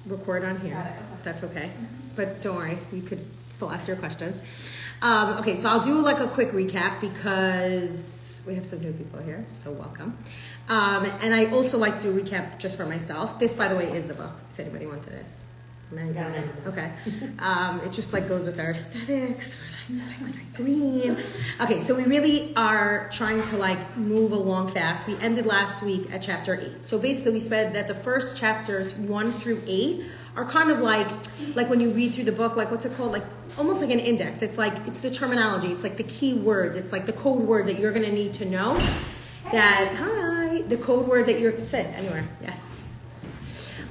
record on here, if that's okay. But don't worry, you could still ask your questions. Okay, so I'll do like a quick recap because we have some new people here, so welcome. And I also like to recap just for myself. This, by the way, is the book, if anybody wanted it. Okay. It just like goes with our aesthetics. We're like green. Okay, so we really are trying to like move along fast. We ended last week at chapter 8. So basically we said that the first chapters 1 through 8 are kind of like when you read through the book, like what's it called? Like almost like an index. It's like, it's the terminology. It's like the key words. It's like the code words that you're going to need to know. The code words that you're, sit anywhere. Yes.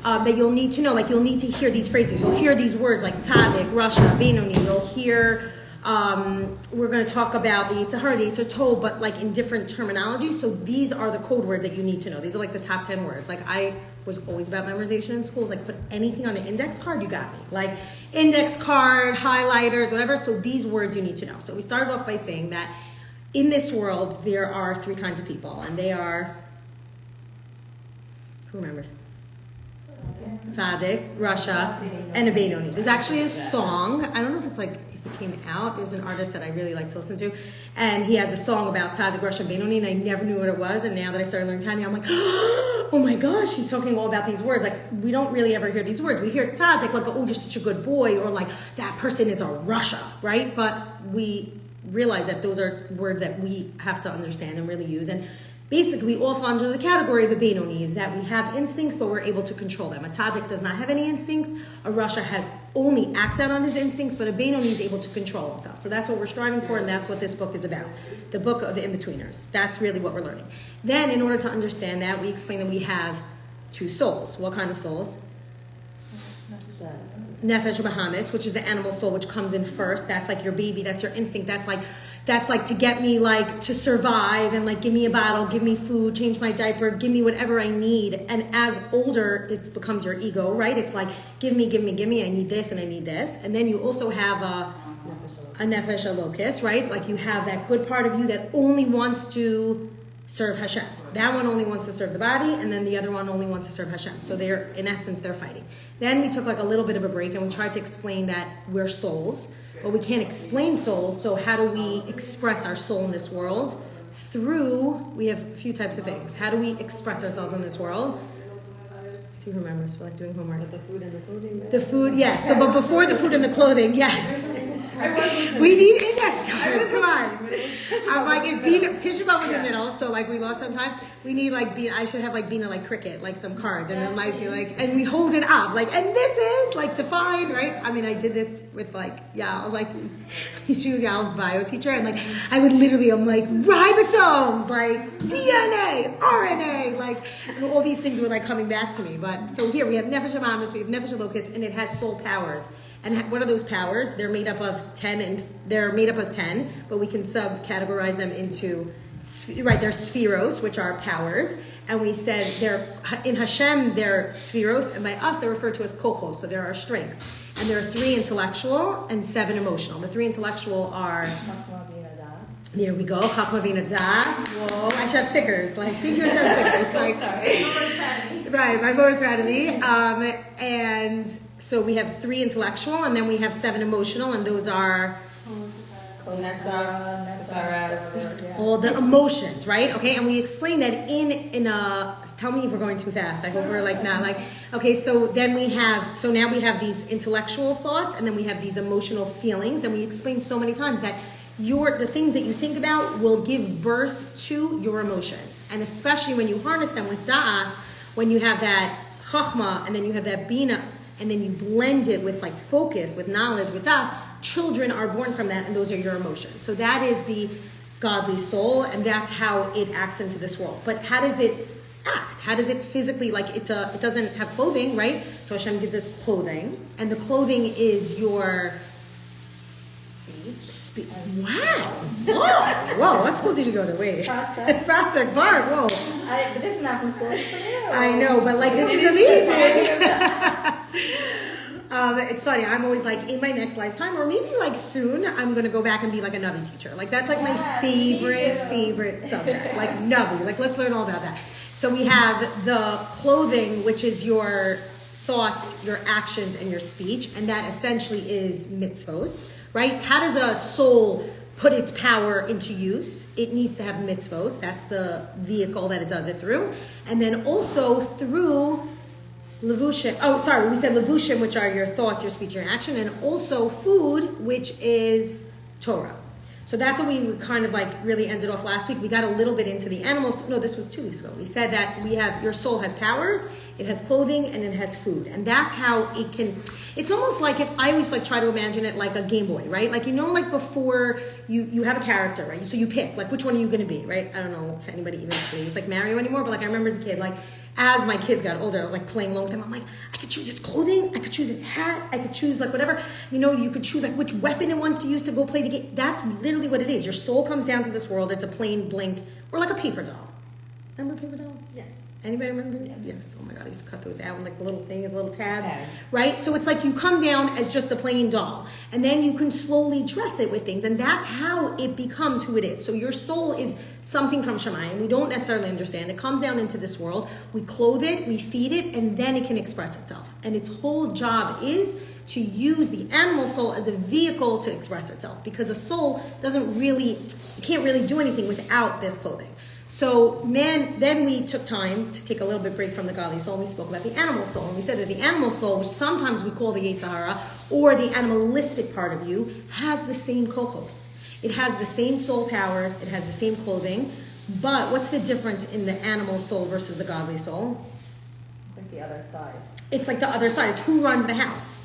That you'll need to know, like you'll need to hear these phrases. You'll hear these words like tzaddik, rasha, benoni. You'll hear, we're going to talk about the yitzhar, the yitzhar, but like in different terminology. So these are the code words that you need to know. These are like the top 10 words. Like I was always about memorization in schools. Like put anything on an index card, you got me. Like index card, highlighters, whatever. So these words you need to know. So we started off by saying that in this world, there are 3 kinds of people. And they are, who remembers? Tzaddik, rasha, and a benoni. There's actually a song. I don't know if it's like, if it came out. There's an artist that I really like to listen to. And he has a song about tzaddik, rasha, and benoni. And I never knew what it was. And now that I started learning Tanya, I'm like, oh my gosh, he's talking all about these words. Like, we don't really ever hear these words. We hear tzaddik, like, oh, you're such a good boy. Or like, that person is a rasha, right? But we realize that those are words that we have to understand and really use. And basically, we all fall under the category of a benoni, that we have instincts, but we're able to control them. A tzaddik does not have any instincts. A rasha has only acts out on his instincts, but a benoni is able to control himself. So that's what we're striving for, and that's what this book is about. The book of the in-betweeners. That's really what we're learning. Then, in order to understand that, we explain that we have 2 souls. What kind of souls? Nefesh Bahamis, which is the animal soul, which comes in first. That's like your baby. That's your instinct. That's like to get me like to survive and like give me a bottle, give me food, change my diaper, give me whatever I need. And as older, it becomes your ego, right? It's like give me. I need this and I need this. And then you also have a nefesh locus, right? Like you have that good part of you that only wants to serve Hashem. That one only wants to serve the body, and then the other one only wants to serve Hashem. So they're, in essence, they're fighting. Then we took like a little bit of a break, and we tried to explain that we're souls, but we can't explain souls, so how do we express our soul in this world? We have a few types of things. How do we express ourselves in this world? See who remembers, we're like doing homework. But the food and the clothing. Right? The food, yes. So, but before the food and the clothing, yes. We need index cards. Come on. I'm like, if Tisha B'Av was in the middle, so like we lost some time. We need like I should have like Bina like cricket, like some cards, and it might be like, and we hold it up, like, and this is like defined, right? I mean, I did this with like Yal, like she was Yal's bio teacher, and like I would literally, I'm like ribosomes, like DNA, RNA, like and all these things were like coming back to me. But so here we have Nefesh Amamis, we have Nefesh Locus, and it has soul powers. And what are those powers? They're made up of 10, but we can subcategorize them into, right, they're spheros, which are powers. And we said they're, in Hashem, they're spheros, and by us, they're referred to as kochos, so there are strengths. And there are 3 intellectual and 7 emotional. The 3 intellectual are, there we go, Chachma Bina Das. Whoa, I should have stickers. Like, thank you, I should have stickers. Like, right, my mother's proud of me. And so we have 3 intellectual, and then we have 7 emotional, and those are all the emotions, right? Okay, and we explained that in a. Tell me if we're going too fast. I hope we're like not like. Okay, so then now we have these intellectual thoughts, and then we have these emotional feelings, and we explained so many times that the things that you think about will give birth to your emotions, and especially when you harness them with da'as, when you have that chachma, and then you have that bina. And then you blend it with like focus, with knowledge, with das. Children are born from that, and those are your emotions. So that is the godly soul, and that's how it acts into this world. But how does it act? How does it physically, like it doesn't have clothing, right? So Hashem gives us clothing, and the clothing is your wow. Whoa, what school did you go to? Wait. Prospect Park, whoa. But this is not from school. I know, but like this is amazing. It's funny, I'm always like, in my next lifetime, or maybe like soon, I'm going to go back and be like a Navi teacher. Like that's like my favorite subject. Like Navi, like let's learn all about that. So we have the clothing, which is your thoughts, your actions, and your speech, and that essentially is mitzvos, right? How does a soul put its power into use? It needs to have mitzvos. That's the vehicle that it does it through. And then also through levushim. Oh, sorry, we said levushim, which are your thoughts, your speech, your action, and also food, which is Torah. So that's what we kind of like really ended off last week. We got a little bit into the animals. No, this was 2 weeks ago. We said that your soul has powers, it has clothing, and it has food. And that's how it can, it's almost like, I always like try to imagine it like a Game Boy, right? Like, like before you have a character, right? So you pick, like, which one are you going to be, right? I don't know if anybody even plays like Mario anymore, but like I remember as a kid, like, as my kids got older, I was like playing along with them. I'm like, I could choose its clothing, I could choose its hat, I could choose like whatever. You could choose like which weapon it wants to use to go play the game. That's literally what it is. Your soul comes down to this world. It's a plain blink, or like a paper doll. Remember paper dolls? Yeah. Anybody remember? Yes. Oh my God, I used to cut those out in like the little things, little tabs, right? So it's like you come down as just a plain doll, and then you can slowly dress it with things, and that's how it becomes who it is. So your soul is something from Shemayim. We don't necessarily understand. It comes down into this world. We clothe it, we feed it, and then it can express itself. And its whole job is to use the animal soul as a vehicle to express itself, because a soul can't really do anything without this clothing. So then we took time to take a little bit break from the godly soul, and we spoke about the animal soul. And we said that the animal soul, which sometimes we call the Yetzer Hara, or the animalistic part of you, has the same kochos. It has the same soul powers, it has the same clothing, but what's the difference in the animal soul versus the godly soul? It's like the other side. It's like the other side. It's who runs the house.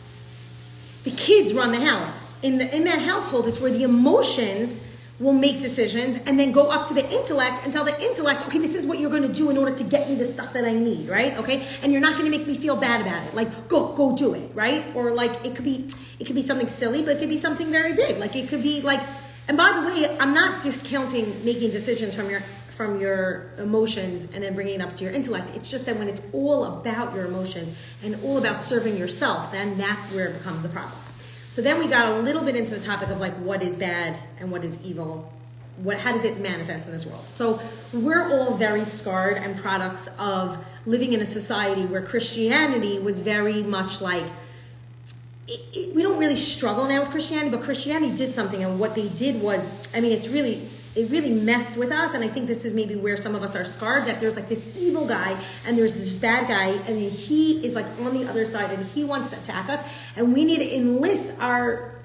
The kids run the house. In that household, it's where the emotions will make decisions and then go up to the intellect and tell the intellect, okay, this is what you're going to do in order to get me the stuff that I need, right? Okay, and you're not going to make me feel bad about it. Like, go do it, right? Or like it could be something silly, but it could be something very big. Like it could be like, and by the way, I'm not discounting making decisions from your emotions and then bringing it up to your intellect. It's just that when it's all about your emotions and all about serving yourself, then that's where it becomes the problem. So then we got a little bit into the topic of like what is bad and what is evil. How does it manifest in this world? So we're all very scarred and products of living in a society where Christianity was very much like, we don't really struggle now with Christianity, but Christianity did something, and what they did was, it really messed with us, and I think this is maybe where some of us are scarred, that there's like this evil guy and there's this bad guy, and then he is like on the other side and he wants to attack us, and we need to enlist our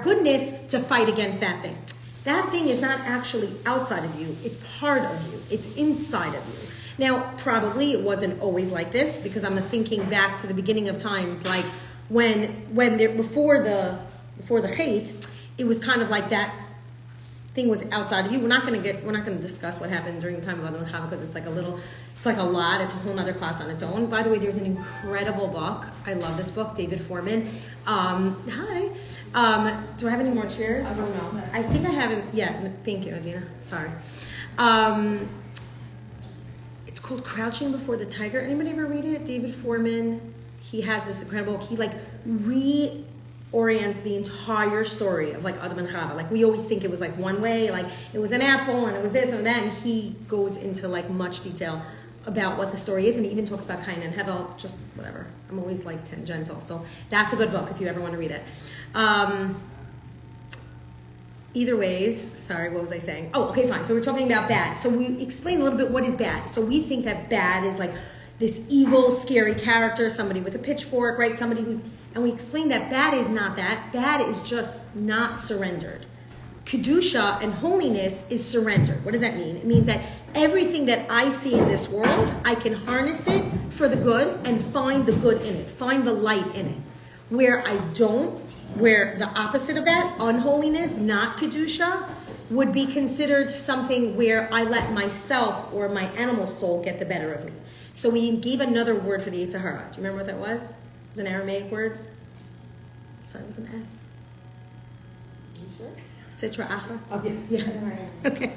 goodness to fight against that thing. That thing is not actually outside of you, it's part of you, it's inside of you. Now, probably it wasn't always like this, because I'm thinking back to the beginning of times, like before the hate, it was kind of like that thing was outside of you. We're not going to discuss what happened during the time of Adam and Chava, because it's like a lot. It's a whole other class on its own. By the way, there's an incredible book. I love this book, David Foreman. Hi. Do I have any more chairs? I don't know. I think I haven't. Yeah. Thank you, Adina. Sorry. It's called Crouching Before the Tiger. Anybody ever read it? David Foreman. He has this incredible. He like reorients the entire story of like Adam and Chava. Like we always think it was like one way, like it was an apple and it was this and that, and he goes into like much detail about what the story is, and he even talks about Cain and Hevel, just whatever. I'm always like tangential, so that's a good book if you ever want to read it. Either ways, sorry, what was I saying? Oh, okay, fine. So we're talking about bad. So we explain a little bit what is bad. So we think that bad is like this evil, scary character, somebody with a pitchfork, right? And we explain that bad is not that. Bad is just not surrendered. Kedusha and holiness is surrendered. What does that mean? It means that everything that I see in this world, I can harness it for the good and find the good in it, find the light in it. Where I don't, where the opposite of that, unholiness, not Kedusha, would be considered something where I let myself or my animal soul get the better of me. So we gave another word for the Yetzer Hara. Do you remember what that was? It was an Aramaic word. Started with an S. You sure? Sitra Achra. Oh, yes. Yeah. Okay.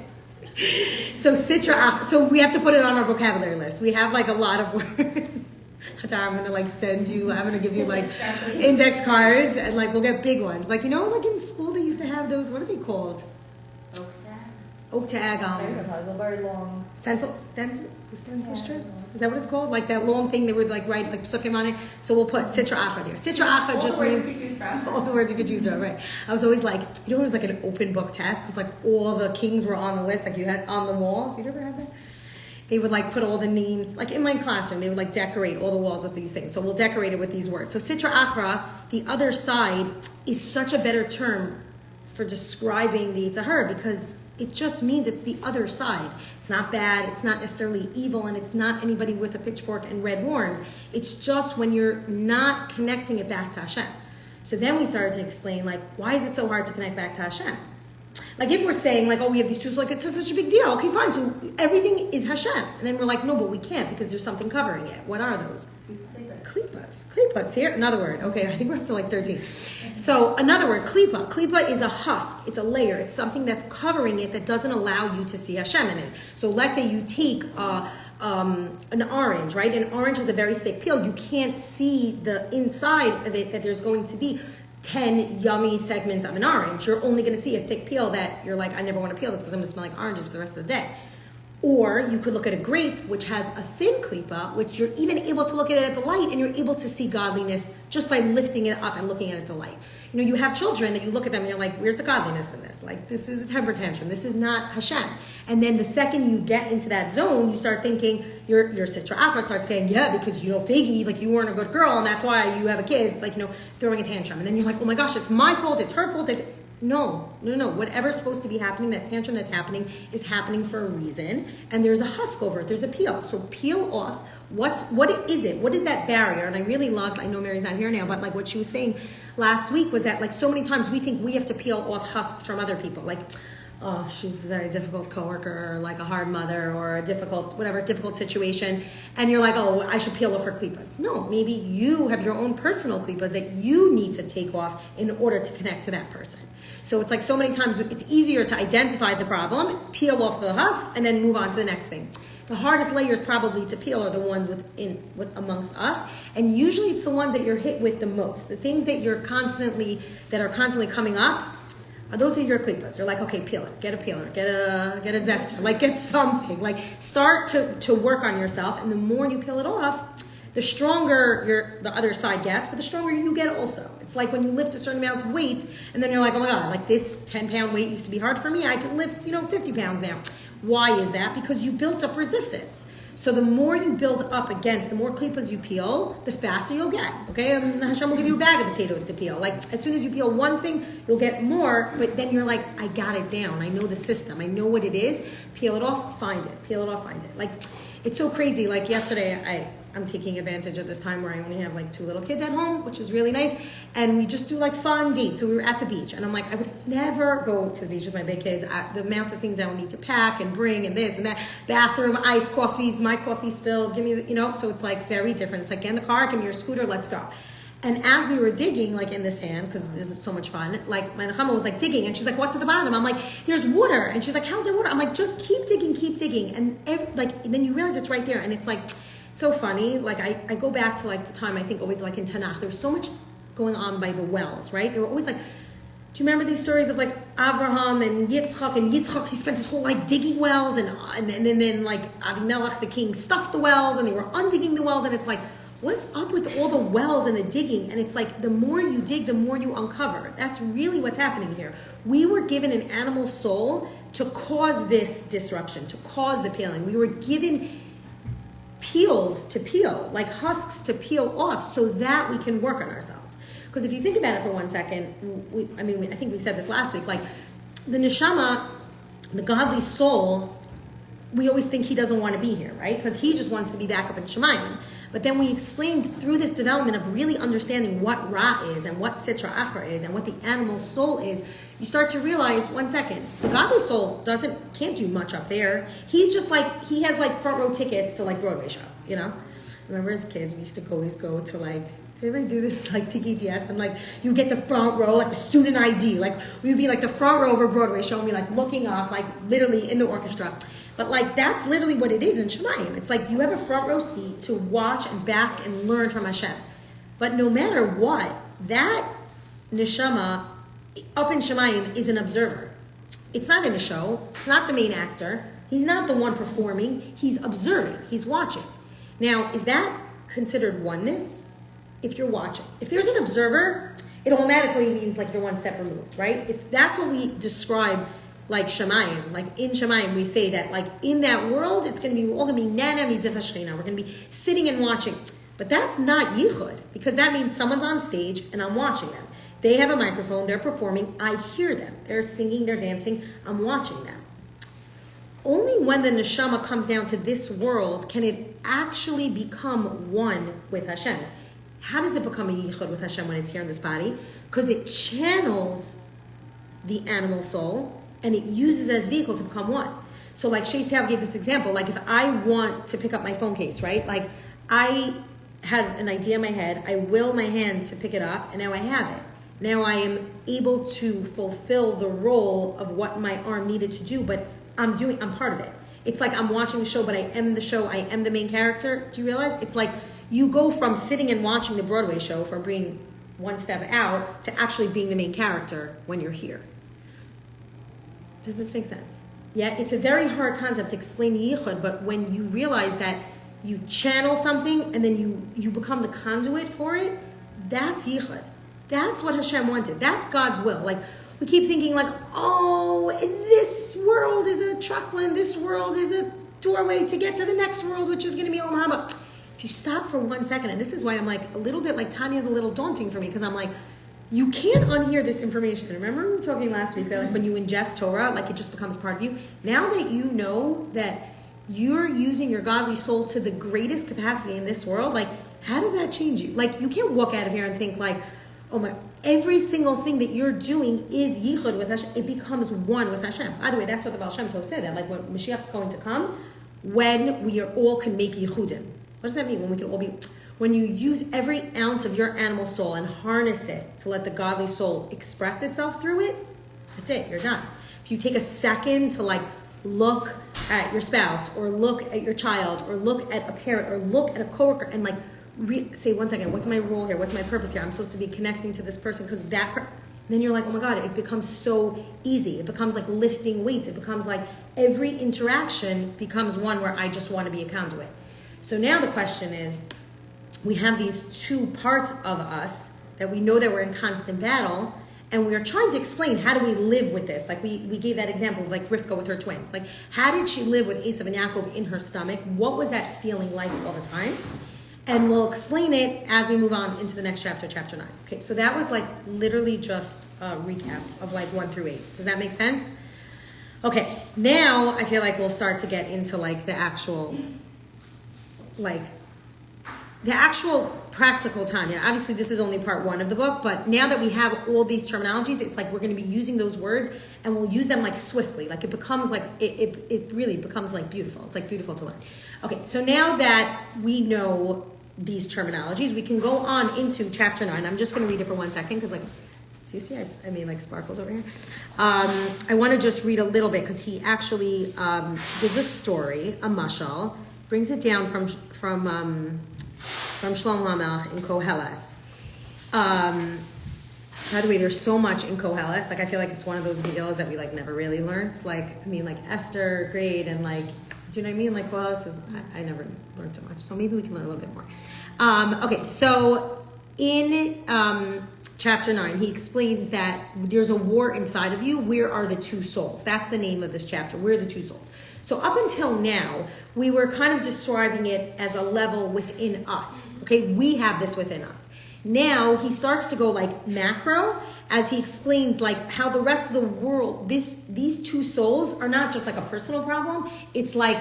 So Sitra Achra. So we have to put it on our vocabulary list. We have like a lot of words. I'm going to like I'm going to give you like index cards, and like we'll get big ones. Like, like in school they used to have those, what are they called? oak tag, a very long stencil strip. Yeah. Is that what it's called? Like that long thing they would like write like psukim on it. So we'll put sitra achra there. Sitra achra just means all the words you could choose from. Right. I was always like, it was like an open book test because like all the kings were on the list, like you had on the wall. Do you ever have that? They would like put all the names, like in my classroom, they would like decorate all the walls with these things. So we'll decorate it with these words. So sitra achra, the other side, is such a better term for describing the Yetzer Hara because it just means it's the other side. It's not bad, it's not necessarily evil, and it's not anybody with a pitchfork and red horns. It's just when you're not connecting it back to Hashem. So then we started to explain, like, why is it so hard to connect back to Hashem? Like if we're saying, like, oh, we have these tools, like, it's such a big deal. Okay, fine, so everything is Hashem. And then we're like, no, but we can't because there's something covering it. What are those? Klipas. Here, another word. Okay, I think we're up to like 13. So another word, klipa. Klipa is a husk. It's a layer. It's something that's covering it that doesn't allow you to see Hashem in it. So let's say you take an orange, right? An orange is a very thick peel. You can't see the inside of it, that there's going to be 10 yummy segments of an orange. You're only going to see a thick peel that you're like, I never want to peel this because I'm going to smell like oranges for the rest of the day. Or you could look at a grape, which has a thin klipa, which you're even able to look at it at the light, and you're able to see godliness just by lifting it up and looking at it at the light. You know, you have children that you look at them and you're like, where's the godliness in this? Like, this is a temper tantrum. This is not Hashem. And then the second you get into that zone, you start thinking, your sitra achra starts saying, yeah, because, you know, Faigy, like, you weren't a good girl, and that's why you have a kid, like, you know, throwing a tantrum. And then you're like, oh my gosh, it's my fault, it's her fault, No. Whatever's supposed to be happening, that tantrum that's happening is happening for a reason. And there's a husk over it. There's a peel. So peel off. What is it? What is that barrier? And I really loved, I know Mary's not here now, but like what she was saying last week was that like so many times we think we have to peel off husks from other people. Like, oh, she's a very difficult coworker, or like a hard mother, or a difficult situation. And you're like, oh, I should peel off her klipas. No, maybe you have your own personal klipas that you need to take off in order to connect to that person. So it's like so many times it's easier to identify the problem, peel off the husk, and then move on to the next thing. The hardest layers probably to peel are the ones amongst us, and usually it's the ones that you're hit with the most. The things that are constantly coming up, those are your klipas. You're like, okay, peel it, get a peeler, get a zester, like get something. Like start to work on yourself, and the more you peel it off, the stronger the other side gets, but the stronger you get also. It's like when you lift a certain amount of weight, and then you're like, oh my God, like this 10-pound weight used to be hard for me. I can lift, 50 pounds now. Why is that? Because you built up resistance. So the more you build up against, the more klipas you peel, the faster you'll get. Okay, and Hashem will give you a bag of potatoes to peel. Like as soon as you peel one thing, you'll get more. But then you're like, I got it down. I know the system. I know what it is. Peel it off, find it. Peel it off, find it. Like it's so crazy. Like yesterday, I'm taking advantage of this time where I only have like 2 little kids at home, which is really nice. And we just do like fun dates. So we were at the beach, and I'm like, I would never go to the beach with my big kids. The amount of things I would need to pack and bring and this and that. Bathroom, iced coffees, my coffee spilled, give me, so it's like very different. It's like, get in the car, give me your scooter, let's go. And as we were digging, like in the sand, because this is so much fun, like my nechama was like digging, and she's like, what's at the bottom? I'm like, there's water. And she's like, how's there water? I'm like, just keep digging. And then you realize it's right there. And it's like, so funny. Like I go back to like the time I think always like in Tanakh, there was so much going on by the wells, right? They were always like, do you remember these stories of like Abraham and Yitzchak? And Yitzchak, he spent his whole life digging wells, and then like Avimelech, the king, stuffed the wells, and they were undigging the wells. And it's like, what's up with all the wells and the digging? And it's like, the more you dig, the more you uncover. That's really what's happening here. We were given an animal soul to cause this disruption, to cause the peeling. We were given peels to peel, like husks to peel off, so that we can work on ourselves. Because if you think about it for 1 second, I think we said this last week, like the neshama, the godly soul, we always think he doesn't want to be here, right? Because he just wants to be back up in Shemayim. But then we explained through this development of really understanding what Ra is and what Sitra Achra is and what the animal soul is, you start to realize, 1 second, the godly soul can't do much up there. He's just like, he has like front row tickets to like Broadway show, Remember as kids, we used to always go to like, did anybody do this like TKTS? And like, you get the front row, like a student ID. Like, we would be like the front row of a Broadway show and be like looking up, like literally in the orchestra. But like, that's literally what it is in Shemayim. It's like you have a front row seat to watch and bask and learn from Hashem. But no matter what, that neshama up in Shemayim is an observer. It's not in the show. It's not the main actor. He's not the one performing. He's observing. He's watching. Now, is that considered oneness? If you're watching. If there's an observer, it automatically means like you're one step removed, right? If that's what we describe like Shemayim, like in Shemayim, we say that like in that world, it's going to be, we're all going to be Nana Mizeh Hashchina. We're going to be sitting and watching. But that's not Yichud, because that means someone's on stage and I'm watching them. They have a microphone, they're performing, I hear them. They're singing, they're dancing, I'm watching them. Only when the neshama comes down to this world can it actually become one with Hashem. How does it become a yichud with Hashem when it's here in this body? Because it channels the animal soul and it uses it as a vehicle to become one. So like Shais Tav gave this example, like if I want to pick up my phone case, right? Like I have an idea in my head, I will my hand to pick it up, and now I have it. Now I am able to fulfill the role of what my arm needed to do, but I'm part of it. It's like I'm watching the show, but I am the show, I am the main character. Do you realize? It's like you go from sitting and watching the Broadway show, from being one step out, to actually being the main character when you're here. Does this make sense? Yeah, it's a very hard concept to explain yichud, but when you realize that you channel something and then you become the conduit for it, that's yichud. That's what Hashem wanted. That's God's will. Like, we keep thinking like, oh, this world is a truckland, this world is a doorway to get to the next world, which is going to be Olam Haba. If you stop for 1 second, and this is why I'm like a little bit like Tanya's a little daunting for me, because I'm like, you can't unhear this information. Remember we were talking last week that like when you ingest Torah, like it just becomes part of you. Now that you know that you're using your godly soul to the greatest capacity in this world, like how does that change you? Like you can't walk out of here and think like, oh my, every single thing that you're doing is yichud with Hashem. It becomes one with Hashem. By the way, that's what the Baal Shem Tov said, that like when Mashiach is going to come, when we are all can make yichudim. What does that mean? When we can all be, when you use every ounce of your animal soul and harness it to let the godly soul express itself through it, that's it, you're done. If you take a second to like look at your spouse or look at your child or look at a parent or look at a coworker and like say 1 second, what's my role here? What's my purpose here? I'm supposed to be connecting to this person because then you're like, oh my God, it becomes so easy. It becomes like lifting weights. It becomes like every interaction becomes one where I just want to be a conduit. So now the question is, we have these two parts of us that we know that we're in constant battle, and we are trying to explain how do we live with this. Like we gave that example of like Rivka with her twins. Like how did she live with Esav and Yaakov in her stomach? What was that feeling like all the time? And we'll explain it as we move on into the next chapter, chapter 9. Okay, so that was like literally just a recap of like 1 through 8. Does that make sense? Okay, now I feel like we'll start to get into like the actual practical Tanya. Obviously, this is only part 1 of the book, but now that we have all these terminologies, it's like we're going to be using those words and we'll use them like swiftly. Like it becomes like, it really becomes like beautiful. It's like beautiful to learn. Okay, so now that we know these terminologies, we can go on into chapter 9. I'm just going to read it for 1 second because like, do you see? I mean like sparkles over here. I want to just read a little bit because he actually gives a story, a mashal, brings it down from Shlomo HaMelech in Koheles. By the way, there's so much in Koheles. Like I feel like it's one of those megillas that we like never really learned. Like I mean, like Esther, great, and like, do you know what I mean? Like Koheles is I never learned too much, so maybe we can learn a little bit more. Okay, so in chapter 9, he explains that there's a war inside of you. Where are the two souls? That's the name of this chapter. Where are the two souls? So up until now, we were kind of describing it as a level within us. Okay, we have this within us. Now he starts to go like macro as he explains like how the rest of the world, these two souls are not just like a personal problem. It's like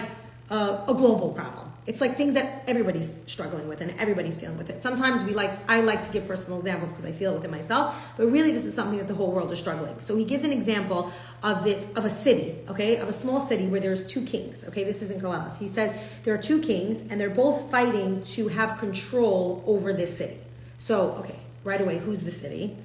a global problem. It's like things that everybody's struggling with and everybody's feeling with it. Sometimes I like to give personal examples because I feel it within myself, but really this is something that the whole world is struggling. So he gives an example of a city, okay, of a small city where there's two kings, okay, this isn't Koheles. He says there are two kings and they're both fighting to have control over this city. So, okay, right away, who's the city?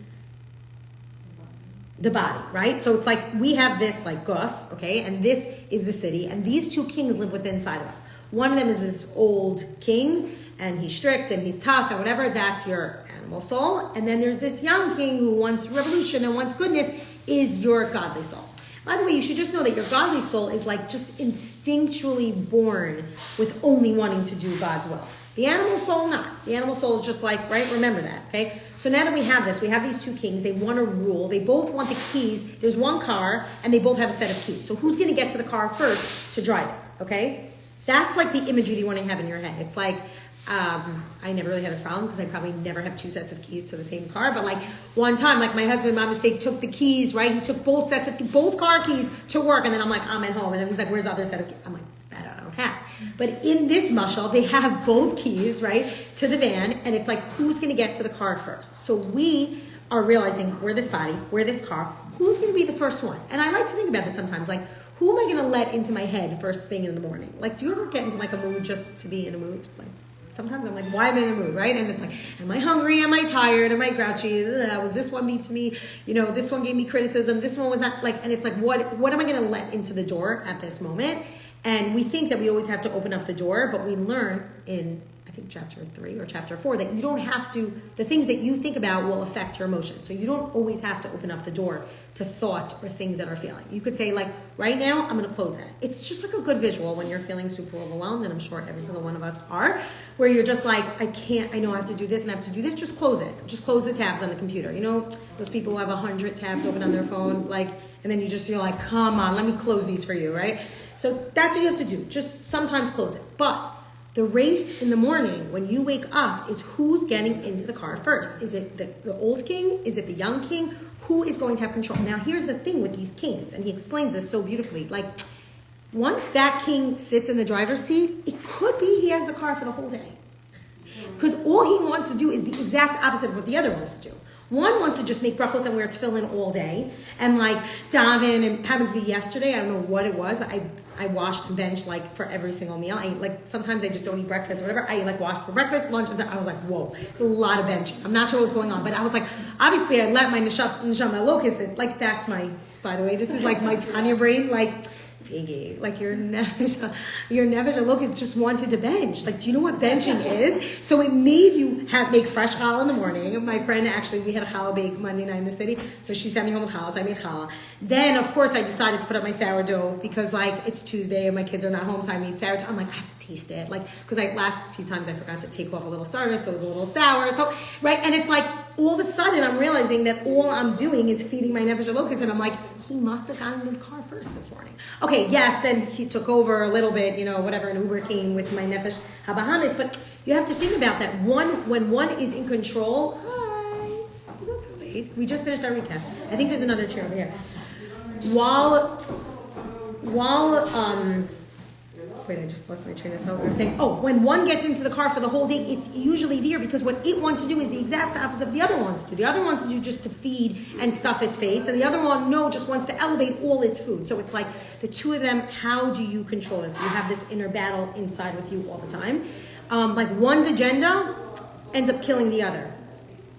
The body, right? So it's like we have this like guf, okay, and this is the city, and these two kings live within inside of us. One of them is this old king, and he's strict and he's tough and whatever. That's your animal soul. And then there's this young king who wants revolution and wants goodness, is your godly soul. By the way, you should just know that your godly soul is like just instinctually born with only wanting to do God's will. The animal soul, not. The animal soul is just like, right? Remember that, okay? So now that we have this, we have these two kings. They want to rule. They both want the keys. There's one car, and they both have a set of keys. So who's going to get to the car first to drive it, okay? That's like the imagery that you want to have in your head. It's like, I never really had this problem because I probably never have two sets of keys to the same car. But like one time, like my husband, by mistake, took the keys, right? He took both car keys to work. And then I'm like, I'm at home. And then he's like, where's the other set of keys? I'm like, that I don't have. But in this mashal, they have both keys, right, to the van. And it's like, who's going to get to the car first? So we are realizing we're this body, we're this car. Who's going to be the first one? And I like to think about this sometimes. Like, who am I going to let into my head first thing in the morning? Like, do you ever get into like a mood just to be in a mood? Like, sometimes I'm like, why am I in the mood, right? And it's like, am I hungry? Am I tired? Am I grouchy? Was this one mean to me? You know, this one gave me criticism. This one was not like, and it's like, what am I going to let into the door at this moment? And we think that we always have to open up the door, but we learn in, I think, chapter 3 or chapter 4 that you don't have to, the things that you think about will affect your emotions. So you don't always have to open up the door to thoughts or things that are feeling. You could say, like, right now, I'm going to close that. It's just like a good visual when you're feeling super overwhelmed, and I'm sure every single one of us are, where you're just like, I know I have to do this and I have to do this. Just close it. Just close the tabs on the computer. You know, those people who have 100 tabs open on their phone, like, and then you're like, come on, let me close these for you, right? So that's what you have to do. Just sometimes close it. But the race in the morning when you wake up is who's getting into the car first. Is it the old king? Is it the young king? Who is going to have control? Now, here's the thing with these kings, and he explains this so beautifully. Like, once that king sits in the driver's seat, it could be he has the car for the whole day. Because all he wants to do is the exact opposite of what the other wants to do. One wants to just make brachos and wear tefillin all day and like daven, and happens to be yesterday, I don't know what it was, but I washed and benched like for every single meal. I like, sometimes I just don't eat breakfast or whatever. I like washed for breakfast, lunch, and dinner. I was like, whoa, it's a lot of benching. I'm not sure what's going on, but I was like, obviously I let my neshama locust, like that's my, by the way, this is like my Tanya brain, like, Faigy, like your nefesh locust just wanted to bench. Like, do you know what benching is? So it made you make fresh challah in the morning. My friend, actually, we had a challah bake Monday night in the city, so she sent me home with challah, so I made challah. Then, of course, I decided to put up my sourdough because, like, it's Tuesday and my kids are not home, so I made sourdough. I'm like, I have to taste it, like, because last few times I forgot to take off a little starter, so it was a little sour. So, right, and it's like all of a sudden I'm realizing that all I'm doing is feeding my nefesh locust, and I'm like, he must have gotten in the car first this morning. Okay, yes, then he took over a little bit, you know, whatever, an Uber came with my nefesh habahamis, but you have to think about that. When one is in control, hi, is that so late? We just finished our recap. I think there's another chair over here. Wait, I just lost my train of thought. We were saying, when one gets into the car for the whole day, it's usually there because what it wants to do is the exact opposite of the other wants to do. The other wants to do just to feed and stuff its face, and the other one, just wants to elevate all its food. So it's like the two of them, how do you control this? You have this inner battle inside with you all the time. Like one's agenda ends up killing the other.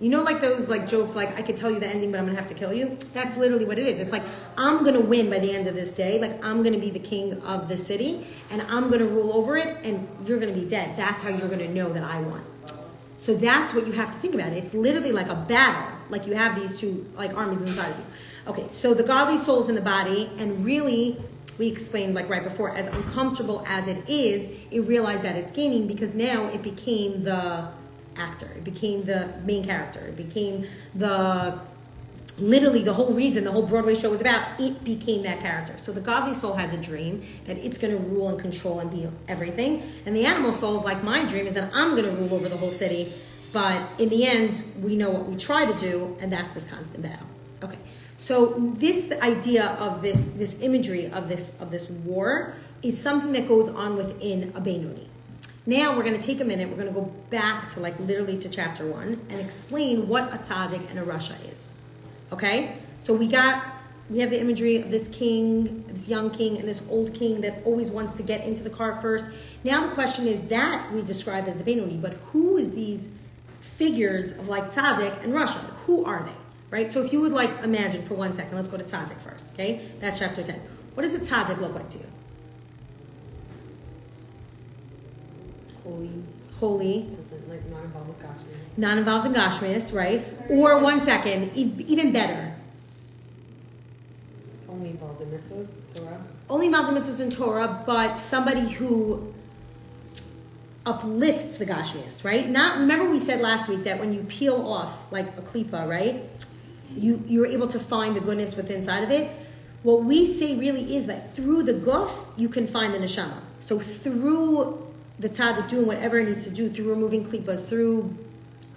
You know, like those like jokes, like I could tell you the ending, but I'm gonna have to kill you. That's literally what it is. It's like I'm gonna win by the end of this day. Like I'm gonna be the king of the city, and I'm gonna rule over it, and you're gonna be dead. That's how you're gonna know that I won. So that's what you have to think about. It's literally like a battle. Like you have these two like armies inside of you. Okay, so the godly soul's in the body, and really, we explained like right before, as uncomfortable as it is, it realized that it's gaining because now it became the actor. It became the main character. It became literally the whole reason the whole Broadway show was about. It became that character. So the godly soul has a dream that it's going to rule and control and be everything. And the animal soul is like, my dream is that I'm going to rule over the whole city. But in the end, we know what we try to do, and that's this constant battle. Okay. So this idea of this imagery of this war is something that goes on within a Beinoni. Now we're going to take a minute, we're going to go back to like literally to chapter 1 and explain what a tzaddik and a rasha is. Okay? So we have the imagery of this king, this young king, and this old king that always wants to get into the car first. Now the question is that we describe as the Beinoni, but who is these figures of like tzaddik and rasha? Who are they? Right? So if you would like imagine for 1 second, let's go to tzaddik first. Okay? That's chapter 10. What does a tzaddik look like to you? Holy. Doesn't like not involved with gashmias. Not involved in gashmias, right? Or 1 second, even better. Only involved in mitzvahs, Torah? Only involved in mitzvahs and Torah, but somebody who uplifts the Gashmias, right? Remember we said last week that when you peel off like a klipa, right? You're able to find the goodness within inside of it. What we say really is that through the guf, you can find the neshama. So through the tzaddik doing whatever it needs to do, through removing klipas, through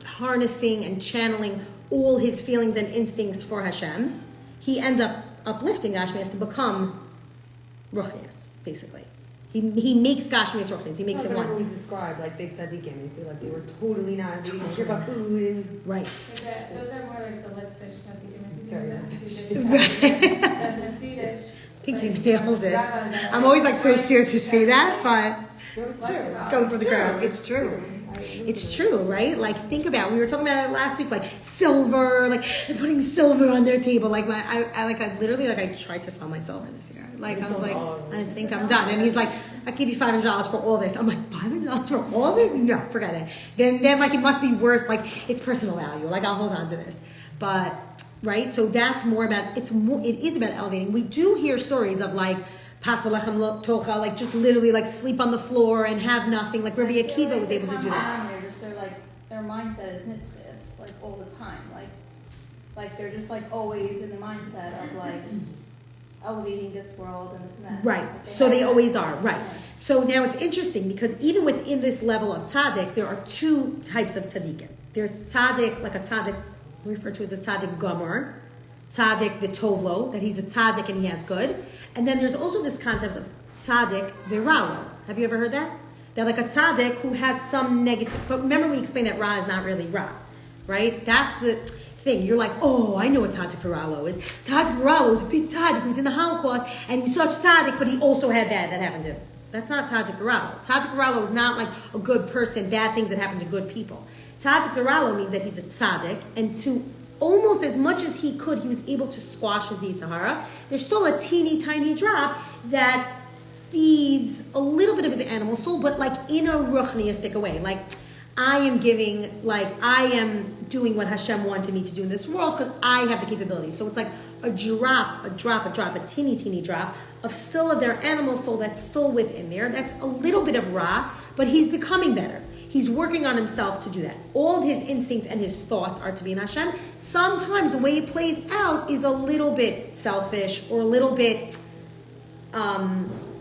harnessing and channeling all his feelings and instincts for Hashem, he ends up uplifting Gashmias to become Ruchnias, basically. He makes Gashmias Ruchnias. He makes it one. We described like big tzaddikim. You see, like they were totally not. They didn't care about food and right. Those are more like the let's fish tzaddikim. I think you nailed it. I'm always like so scared to say that, but it's true. It's going for the crowd. It's true. It's true, right? Like, think about it. We were talking about it last week, like silver, like and putting silver on their table. Like, I tried to sell my silver this year. Like, I was like, I think I'm done. And he's like, I give you $500 for all this. I'm like, $500 for all this? No, forget it. Then like, it must be worth, like, it's personal value. Like, I'll hold on to this. But, right? So that's more about, it is about elevating. We do hear stories of like, like just literally like sleep on the floor and have nothing. Like Rabbi Akiva was able to do that. Their mindset is nitzvahs, like all the time. Like they're just like always in the mindset of like elevating this world and this and that. Right. So they always are. Right. So now it's interesting because even within this level of tzaddik, there are two types of tzaddikim. There's tzaddik, like a tzaddik referred to as a tzaddik gomer, tzaddik the tovlo, that he's a tzaddik and he has good. And then there's also this concept of tzaddik viralo. Have you ever heard that? That like a tzaddik who has some negative, but remember we explained that ra is not really ra, right? That's the thing. You're like, oh, I know what tzaddik viralo is. Tzaddik viralo is a big tzaddik who was in the Holocaust and he was such tzaddik, but he also had that happened to him. That's not tzaddik viralo. Tzaddik viralo is not like a good person, bad things that happen to good people. Tzaddik viralo means that he's a tzaddik, and to almost as much as he could, he was able to squash his Yetzer Hara. There's still a teeny tiny drop that feeds a little bit of his animal soul, but like in a ruchniistic way. Like I am doing what Hashem wanted me to do in this world because I have the capability. So it's like a teeny drop of still of their animal soul that's still within there. That's a little bit of ra, but he's becoming better. He's working on himself to do that. All of his instincts and his thoughts are to be in Hashem. Sometimes the way it plays out is a little bit selfish or a little bit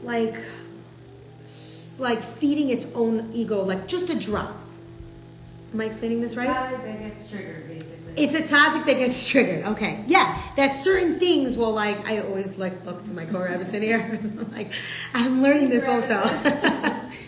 like feeding its own ego, like just a drop. Am I explaining this right? Tzaddik that gets triggered, basically. It's a tzaddik that gets triggered. Okay, yeah. That certain things will like. I always like look to my co-rabbits in here. I'm like, I'm learning this also.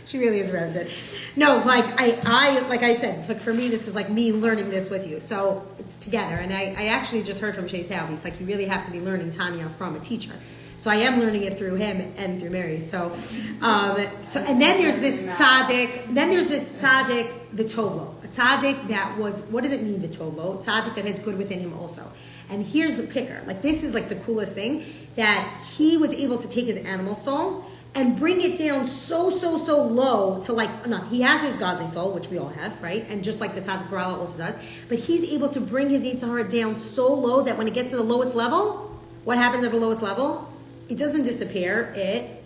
She really is rabbit. No, like I said, like for me, this is like me learning this with you. So it's together. And I actually just heard from Shay's Taub. He's like, you really have to be learning Tanya from a teacher. So I am learning it through him and through Mary. So and then there's this tzaddik. Then there's this tzaddik, the tovlo. A tzaddik that was, what does it mean, the tovlo? Tzaddik that has good within him also. And here's the kicker. Like this is like the coolest thing, that he was able to take his animal soul and bring it down so low to like, he has his godly soul, which we all have, right? And just like the tzaddik virala also does. But he's able to bring his Yetzer Hara down so low that when it gets to the lowest level, what happens at the lowest level? It doesn't disappear. It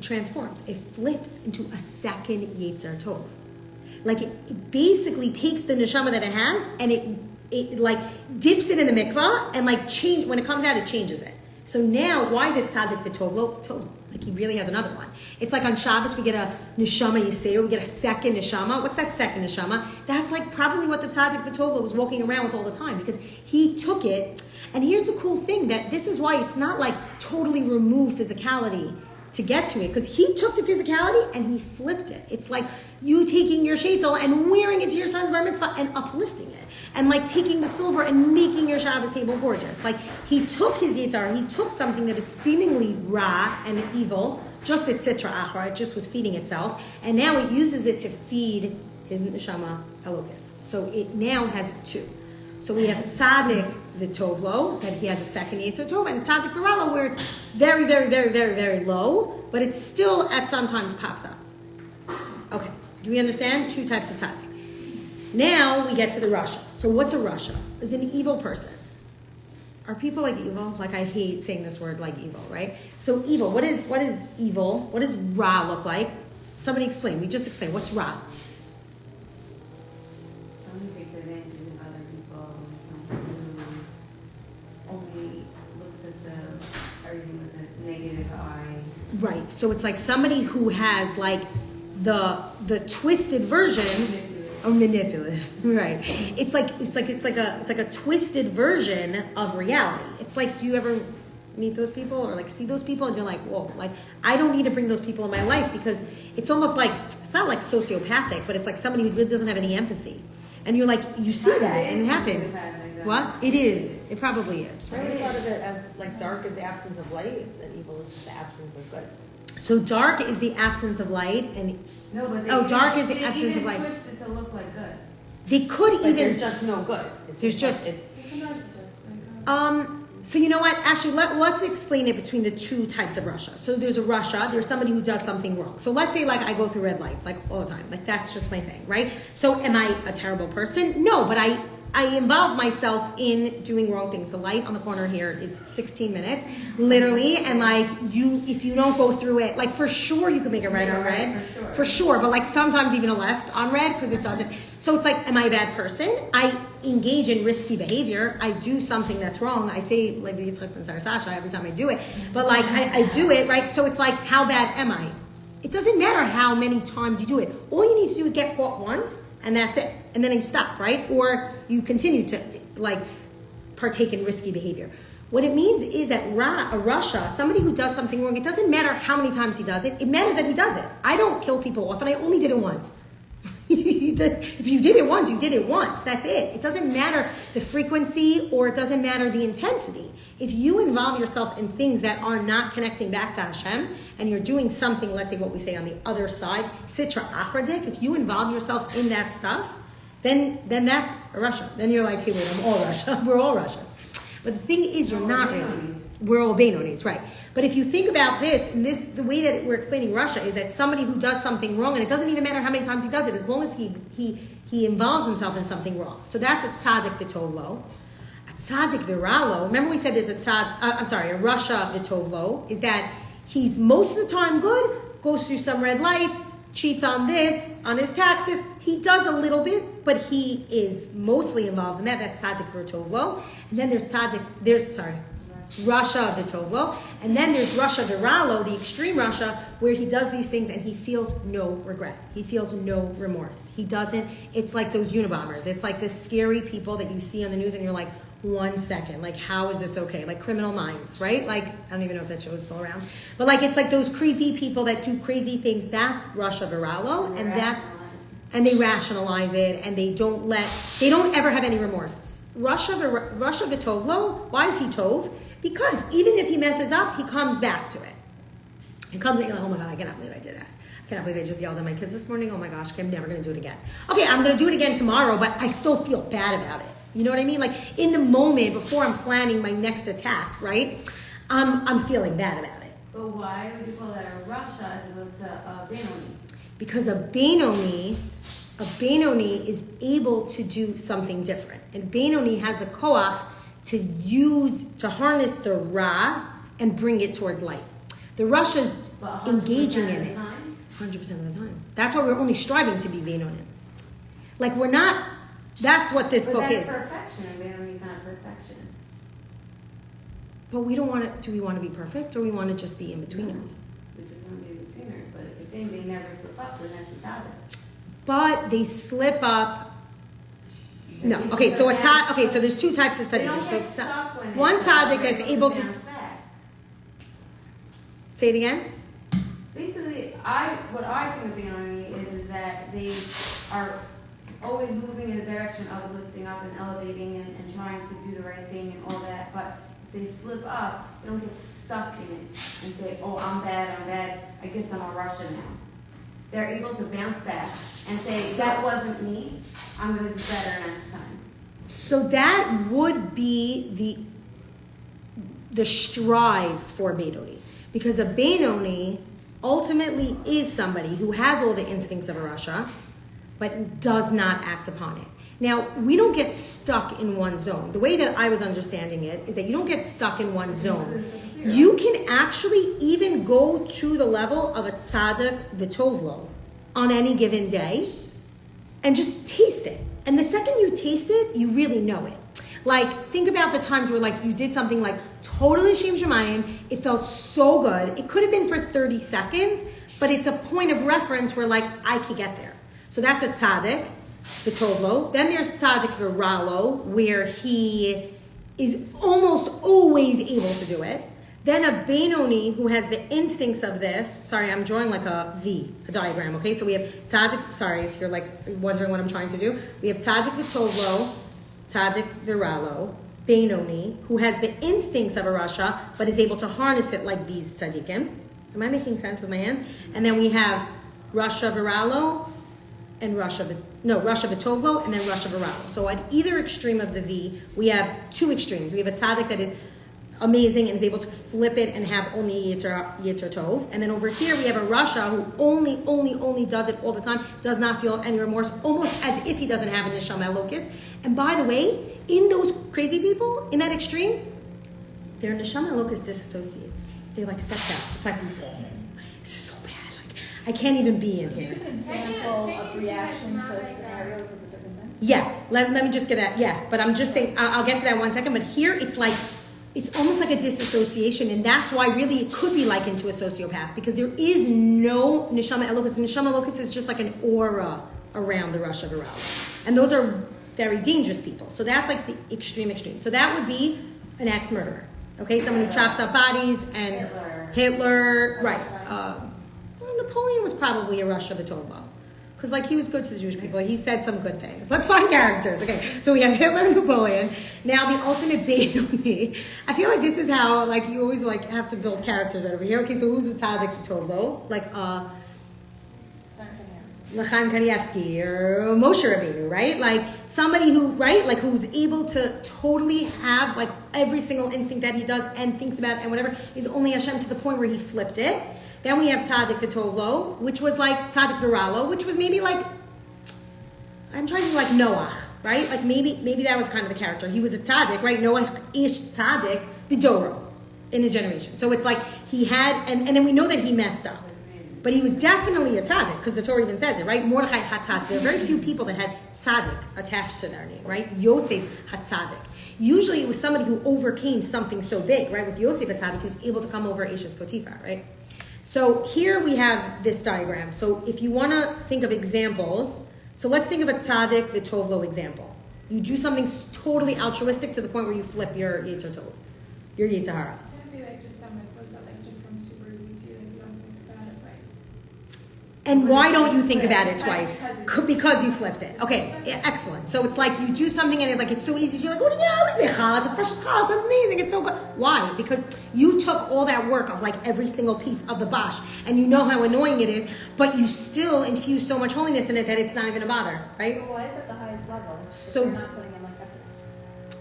transforms. It flips into a second Yetzer Tov. Like it basically takes the neshama that it has and it like dips it in the mikvah and like when it comes out, it changes it. So now, why is it tzaddik v'tovlo? Like he really has another one. It's like on Shabbos we get a neshama yisera, we get a second neshama. What's that second neshama? That's like probably what the tzaddik v'tovlo was walking around with all the time, because he took it. And here's the cool thing, that this is why it's not like totally remove physicality to get to it, because he took the physicality and he flipped it. It's like you taking your sheitel and wearing it to your son's bar mitzvah and uplifting it, and like taking the silver and making your Shabbos table gorgeous. Like he took his Yetzer Hara, he took something that was seemingly ra and evil, just its sitra achra, it just was feeding itself, and now it uses it to feed his neshama elokus. So it now has two. So we have tzaddik the tovlo, that he has a second Yetzer Tov, and tzaddik virala, where it's very, very, very, very, very low, but it still at sometimes pops up. Okay, do we understand? Two types of tzaddik. Now we get to the rasha. So what's a rasha? It's an evil person. Are people like evil? Like, I hate saying this word, like evil, right? So evil, what is evil? What does Ra look like? Somebody explain. We just explained. What's Ra? Someone who takes advantage of other people, someone who only looks at everything with a negative eye. Right. So it's like somebody who has like the twisted version. Or manipulative, right? It's like a twisted version of reality. It's like, do you ever meet those people or like see those people and you're like, whoa, like I don't need to bring those people in my life, because it's almost like, it's not like sociopathic, but it's like somebody who really doesn't have any empathy, and you're like, you see that and it happens. What? It is. It probably is. I always thought of it as like dark is the absence of light, and evil is just the absence of good. So dark is the absence of light, and No, but dark is the absence of light. Twist it to look like good. They could Like even. there's just no good. There's just. It's It's a narcissist. So you know what? Actually, let's explain it between the two types of Russia. So there's a Russia. There's somebody who does something wrong. So let's say like I go through red lights like all the time. Like that's just my thing, right? So am I a terrible person? No, but I involve myself in doing wrong things. The light on the corner here is 16 minutes, literally, and like if you don't go through it, like for sure you can make it red on red, for sure. But like sometimes even a left on red because it doesn't. So it's like, am I a bad person? I engage in risky behavior. I do something that's wrong. I say like Sasha every time I do it, but like I do it, right? So it's like, how bad am I? It doesn't matter how many times you do it. All you need to do is get caught once, and that's it. And then you stop, right? Or you continue to like partake in risky behavior. What it means is that Russia, somebody who does something wrong, it doesn't matter how many times he does it. It matters that he does it. I don't kill people often. I only did it once. If you did it once, you did it once. That's it. It doesn't matter the frequency, or it doesn't matter the intensity. If you involve yourself in things that are not connecting back to Hashem, and you're doing something, let's say what we say on the other side, Sitra Achradik, if you involve yourself in that stuff, then that's a Russia. Then you're like, hey, wait, I'm all Russia. We're all Russias. But the thing is, you're not really. We're all Benonis, right? But if you think about this, and the way that we're explaining Russia is that somebody who does something wrong, and it doesn't even matter how many times he does it, as long as he involves himself in something wrong. So that's a tzaddik v'tov lo. A tzaddik v'ra. Remember we said there's a Russia v'tov lo, is that he's most of the time good, goes through some red lights, cheats on this, on his taxes. He does a little bit, but he is mostly involved in that. That's tzaddik v'tov lo. And then there's Russia v'tov lo, and then there's Russia v'ra lo, the extreme Russia, where he does these things and he feels no regret. He feels no remorse. He doesn't. It's like those Unabombers. It's like the scary people that you see on the news and you're like, 1 second, like how is this okay? Like Criminal Minds, right? Like I don't even know if that show is still around, but like it's like those creepy people that do crazy things. That's Russia v'ra lo, and they rationalize it, and they don't ever have any remorse. Russia v'tov lo. Why is he tov? Because even if he messes up, he comes back to it. He comes like, oh my God, I cannot believe I did that. I cannot believe I just yelled at my kids this morning. Oh my gosh, I'm never going to do it again. Okay, I'm going to do it again tomorrow, but I still feel bad about it. You know what I mean? Like in the moment, before I'm planning my next attack, right? I'm feeling bad about it. But why would you call that a Russia as opposed to a Benoni? Because a Benoni is able to do something different. And Benoni has the koach to harness the Ra and bring it towards light. The Russia's engaging in it 100% of the time. That's why we're only striving to be Benonim. Like we're not. That's what this book is. That's perfection, and Benoni's not perfection. But we don't want it. Do we want to be perfect, or we want to just be in betweeners? We just want to be in betweeners. But if you're saying they never slip up, then that's a tzaddik. But they slip up. No. Okay. So it's hot. Okay. So there's two types of tzaddikim. So one tzaddik that's able to. Say it again. Basically, what I think of Benoni is that they are always moving in the direction of lifting up and elevating and trying to do the right thing and all that. But if they slip up, they don't get stuck in it and say, "Oh, I'm bad. I guess I'm a Russian now." They're able to bounce back and say, "That wasn't me. I'm going to do better next time." So that would be the strive for Benoni. Because a Benoni ultimately is somebody who has all the instincts of a Rasha, but does not act upon it. Now, we don't get stuck in one zone. The way that I was understanding it is that you don't get stuck in one zone. You can actually even go to the level of a tzaddik v'tovlo on any given day and just taste it. And the second you taste it, you really know it. Like, think about the times where, like, you did something, like, totally shem shemayim. It felt so good. It could have been for 30 seconds, but it's a point of reference where, like, I could get there. So that's a tzaddik, the tovlo. Then there's tzaddik v'ralo, where he is almost always able to do it. Then a Benoni, who has the instincts of this. Sorry, I'm drawing like a V, a diagram, okay? So we have tzaddik, sorry if you're, like, wondering what I'm trying to do. We have tzaddik v'tovlo, tzaddik v'ralo, Benoni, who has the instincts of a Rasha, but is able to harness it like these tzaddikim. Am I making sense with my hand? And then we have Rasha v'ralo and Rasha v'tovlo, and then Rasha v'ralo. So at either extreme of the V, we have two extremes. We have a tzaddik that is amazing and is able to flip it and have only Yetzer Tov. And then over here we have a Rasha who only does it all the time, does not feel any remorse, almost as if he doesn't have a Neshama Elokis. And by the way, in those crazy people, in that extreme, their Neshama Elokis disassociates. They, like, step out. It's like, oh, this is so bad. Like, I can't even be in here. An example of reactions to scenarios of the different things. Yeah, let me just get that. Yeah, but I'm just saying, I'll get to that 1 second. But here it's like, it's almost like a disassociation, and that's why really it could be likened to a sociopath, because there is no Neshama Elokis. The Neshama Elokis is just like an aura around the Rasha v'ralo. And those are very dangerous people. So that's like the extreme. So that would be an axe murderer. Okay, someone who chops up bodies, and Hitler, right. Well, Napoleon was probably a Rasha v'tovlo. Because, like, he was good to the Jewish people. He said some good things. Let's find characters. Okay, so we have Hitler and Napoleon. Now, the ultimate Benoni. I feel like this is how, like, you always, like, have to build characters right over here. Okay, so who's the tzaddik v'tovlo? Like, Chaim Kanievsky or Moshe Rabbeinu, right? Like, somebody who, right, like, who's able to totally have, like, every single instinct that he does and thinks about and whatever is only Hashem, to the point where he flipped it. Then we have tzaddik v'tovlo, which was like tzaddik v'ralo, which was maybe like, I'm trying to like Noach, right? Like maybe that was kind of the character. He was a tzaddik, right? Noach ish tzaddik b'doro in his generation. So it's like he had, and then we know that he messed up. But he was definitely a tzaddik, because the Torah even says it, right? Mordechai had tzaddik. There are very few people that had tzaddik attached to their name, right? Yosef had tzaddik. Usually it was somebody who overcame something so big, right? With Yosef at tzaddik, he was able to come over Eshes Potiphar, right? So here we have this diagram. So if you want to think of examples, so let's think of a tzaddik v'tovlo example. You do something totally altruistic to the point where you flip your Yetzer Tov, your Yetzer Hara. Can it be like just something so something just comes super easy to you and you don't think about it twice? And why don't you think about it twice? Because you flipped it. Okay, excellent. So it's like you do something and it's so easy. You're like, oh yeah, it's mechal, it's a precious chal, it's amazing, it's so good. Why? Because you took all that work of like every single piece of the bash, and you know how annoying it is, but you still infuse so much holiness in it that it's not even a bother, right? So why is it the highest level? So- If you're not putting in like effort.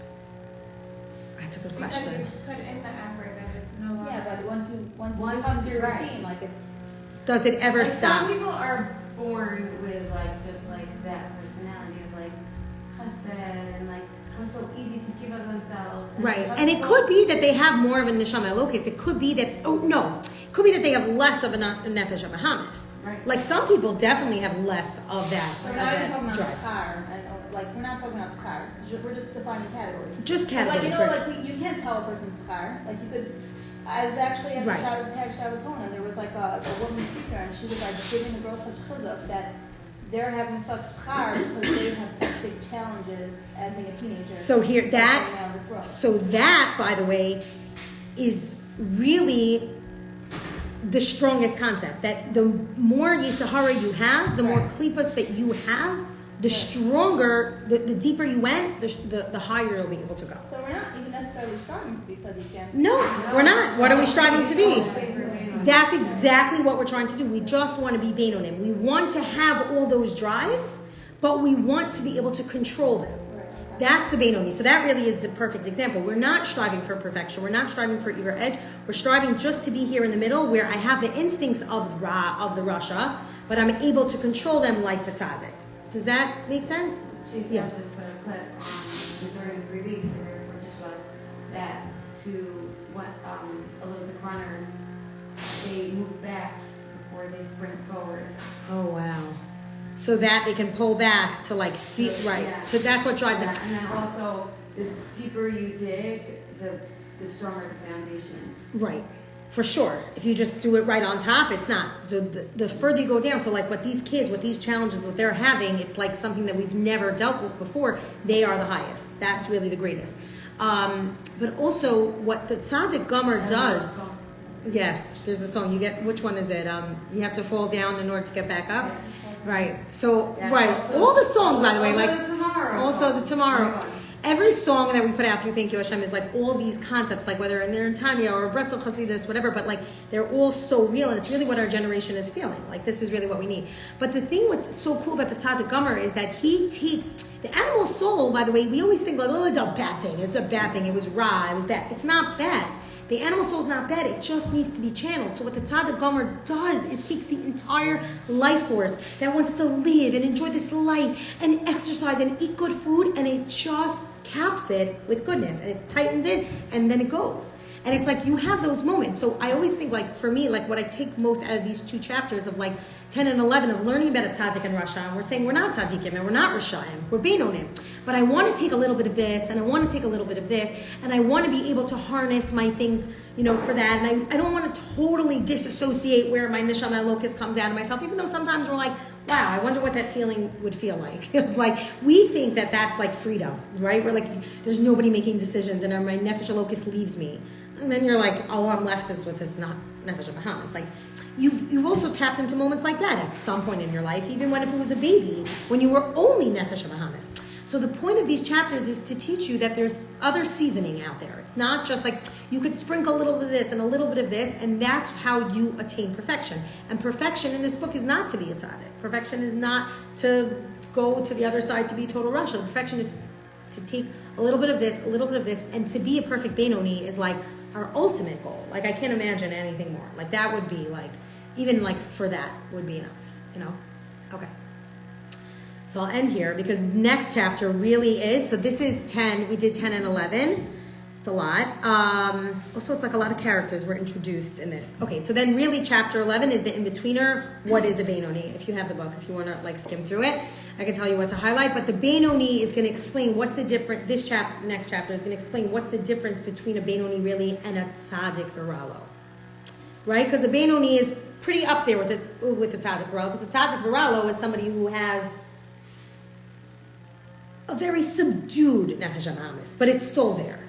That's a good Because question. you put in the effort that it's no longer. Yeah, but once it Once becomes your you're right. routine, like it's. Does it ever Like, stop? some people are born with like just like that personality of like chesed and like comes so easy to give of themselves. Right, some and it people- could be that they have more of a neshama elokis. It could be that, it could be that they have less of a nefesh of a hamas. Right. Like some people definitely have less of that, We're of not even that talking about drive. schar, and like we're not talking about schar. We're just defining categories. Just Like categories, you know, right? like you can't tell a person's schar. Like you could. I was actually at the Right. Shabbaton, and there was like a woman speaker, and she was like giving the girls such chizuk that they're having such schar because they have such big challenges as being a teenager. So here, coming that, out of this world. so that, by the way, is really the strongest concept. That the more Yitzhahara you have, the more Right. klipas that you have, the stronger, the deeper you went, the higher you'll be able to go. So we're not even necessarily striving to be tzaddikim. No, we're not. What are we striving to be? That's That's exactly what we're trying to do. We just want to be Beinonim. We want to have all those drives, but we want to be able to control them. That's the Beinoni. So that really is the perfect example. We're not striving for perfection. We're not striving for either edge. We're striving just to be here in the middle where I have the instincts of the Rasha, but I'm able to control them like the Tzaddik. Does that make sense? she said Yeah. just put a clip on during 3 weeks of her first show that to what Olympic runners, they move back before they sprint forward. Oh wow. So that they can pull back to like feel right. Yeah. So that's what drives them. And then also, the deeper you dig, the stronger the foundation. Right. For sure. If you just do it right on top, it's not. So the further you go down, so like what these kids, what these challenges that they're having, it's like something that we've never dealt with before. They are the highest. That's really the greatest. But also what the Tzaddik Gomer does. Yes, there's a song. You get, which one is it? You have to fall down in order to get back up. Right. So Yeah, right. also- All the songs, by the way, like the tomorrow. also the tomorrow. Every song that we put out through Thank You Hashem is like all these concepts, like whether they're in Tanya or Breslau Chassidus, whatever, but like they're all so real, and it's really what our generation is feeling. Like this is really what we need. But the thing what's so cool about the Tzaddik Gomer is that he takes the animal soul, by the way, we always think like, oh, it's a bad thing. It's a bad thing. It was raw. It was bad. It's not bad. The animal soul is not bad. It just needs to be channeled. So what the Tzaddik Gomer does is takes the entire life force that wants to live and enjoy this life and exercise and eat good food, and it just caps it with goodness, and it tightens it, and then it goes. And it's like you have those moments. So I always think, like, for me, like what I take most out of these 2 chapters of like 10 and 11 of learning about a tzaddik and rasha, and we're saying we're not tzaddikim and we're not rasha'im, we're beinonim. But I want to take a little bit of this, and I want to take a little bit of this, and I want to be able to harness my things, you know, for that. And I don't want to totally disassociate where my neshama locus comes out of myself, even though sometimes we're like, wow, I wonder what that feeling would feel like. Like, we think that that's like freedom, right? We're like, there's nobody making decisions, and my nefesh locus leaves me. And then you're like, oh, I'm left is with this not nefesh Bahamas. Like, you've also tapped into moments like that at some point in your life, even when if it was a baby, when you were only nefesh Bahamas. So the point of these chapters is to teach you that there's other seasoning out there. It's not just like you could sprinkle a little bit of this and a little bit of this, and that's how you attain perfection. And perfection in this book is not to be a tzaddik. Perfection is not to go to the other side to be total Rasha. Perfection is to take a little bit of this, a little bit of this, and to be a perfect Benoni is like our ultimate goal. Like, I can't imagine anything more. Like, that would be like, even like for that would be enough, you know? Okay. So I'll end here because next chapter really is, so this is 10, we did 10 and 11. It's a lot. Also, it's like a lot of characters were introduced in this. Okay, so then really chapter 11 is the in-betweener. What is a Benoni? If you have the book, if you want to like skim through it, I can tell you what to highlight. But the Benoni is going to explain what's the difference. This chapter, next chapter is going to explain what's the difference between a Benoni really and a Tzaddik Viralo. Right? Because a Benoni is pretty up there with the Tzaddik Viralo. Because a Tzaddik Viralo is somebody who has a very subdued Nefesh HaMamis, but it's still there.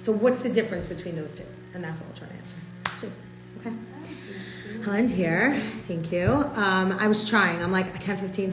So what's the difference between those two? And that's what we'll try to answer. Sweet. Okay. I'll end here. Thank you. I was trying. I'm like 10:15.